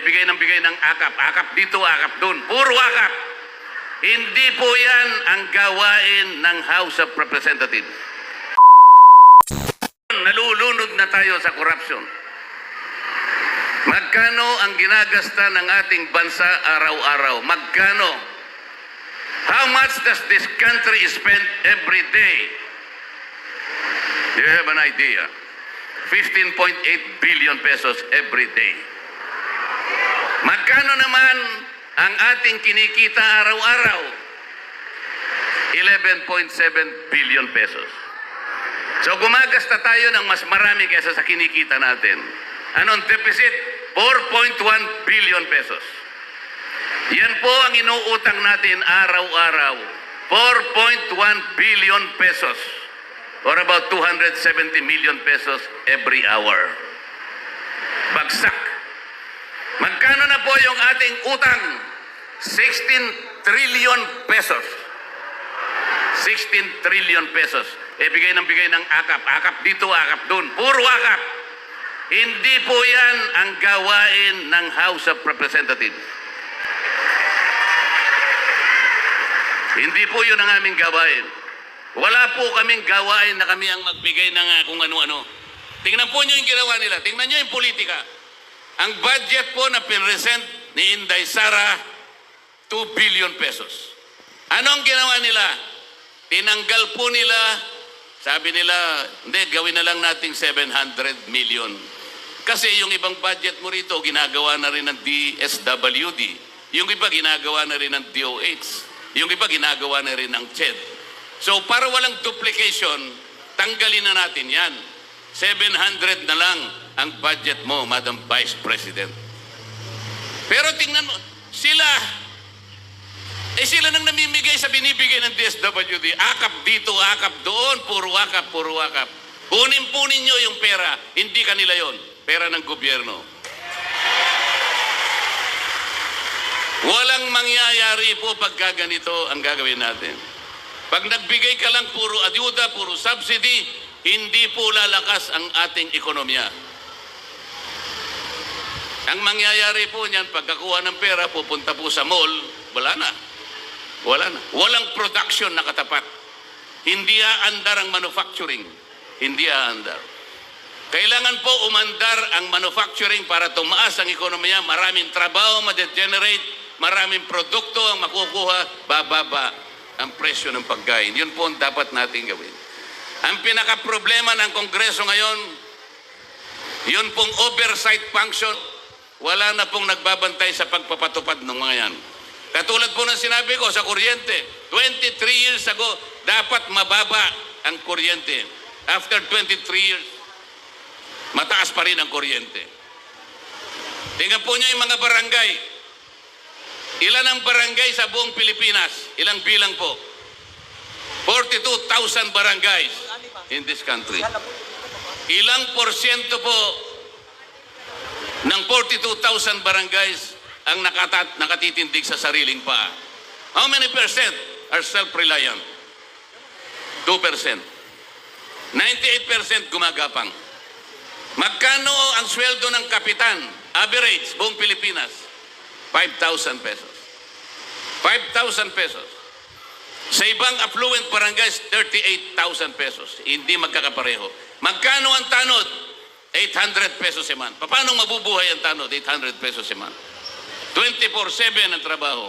bigay ng akap. Akap dito, akap doon. Puro akap. Hindi po yan ang gawain ng House of Representatives. Nalulunod na tayo sa corruption. Magkano ang ginagasta ng ating bansa araw-araw? Magkano? How much does this country spend every day? Do you have an idea? 15.8 billion pesos every day. Magkano naman ang ating kinikita araw-araw? 11.7 billion pesos. So gumagasta tayo ng mas marami kaysa sa kinikita natin. Anong deficit? 4.1 billion pesos. Yan po ang inuutang natin araw-araw. 4.1 billion pesos. Or about 270 million pesos every hour. Bagsak. Magkano na po yung ating utang? 16 trillion pesos. 16 trillion pesos. Bigay ng akap. Akap dito, akap doon. Puro akap. Hindi po yan ang gawain ng House of Representatives. Hindi po yun ang aming gawain. Wala po kaming gawain na kami ang magbigay ng kung ano-ano. Tingnan po nyo yung ginawa nila. Tingnan nyo yung politika. Ang budget po na pinresent ni Inday Sara, 2 billion pesos. Anong ginawa nila? Tinanggal po nila, sabi nila, hindi, gawin na lang nating 700 million. Kasi yung ibang budget mo rito, ginagawa na rin ng DSWD. Yung iba, ginagawa na rin ng DOH. Yung iba, ginagawa na rin ng CHED. So, para walang duplication, tanggalin na natin yan. 700 na lang ang budget mo, Madam Vice President. Pero tingnan mo, sila nang namimigay sa binibigay ng DSWD. Akap dito, akap doon, puro akap, puro akap. Punin nyo yung pera, hindi kanila yon, pera ng gobyerno. Walang mangyayari po pagka ganito ang gagawin natin. Pag nagbigay ka lang puro ayuda, puro subsidy, hindi po lalakas ang ating ekonomiya. Ang mangyayari po niyan, pagkakuha ng pera, pupunta po sa mall, wala na. Wala na. Walang production na katapat. Hindi aandar ang manufacturing. Hindi aandar. Kailangan po umandar ang manufacturing para tumaas ang ekonomiya. Maraming trabaho ma-generate, maraming produkto ang makukuha, bababa ang presyo ng pagkain. Yun po ang dapat natin gawin. Ang pinaka-problema ng Kongreso ngayon, yun pong oversight function, wala na pong nagbabantay sa pagpapatupad ng mga yan. Katulad po ng sinabi ko sa kuryente, 23 years ago, dapat mababa ang kuryente. After 23 years, mataas pa rin ang kuryente. Tingnan po niyo yung mga barangay. Ilan ang barangay sa buong Pilipinas? Ilang bilang po? 42,000 barangays in this country. Ilang porsyento po ng 42,000 barangays ang nakatitindig sa sariling paa? How many percent are self-reliant? 2%. 98% gumagapang. Magkano ang sweldo ng kapitan? Average, buong Pilipinas, 5,000 pesos. 5,000 pesos. Sa ibang affluent barangays, 38,000 pesos. Hindi magkakapareho. Magkano ang tanod? 800 pesos a month. Paano mabubuhay ang tanod? 800 pesos a month. 24/7 ang trabaho.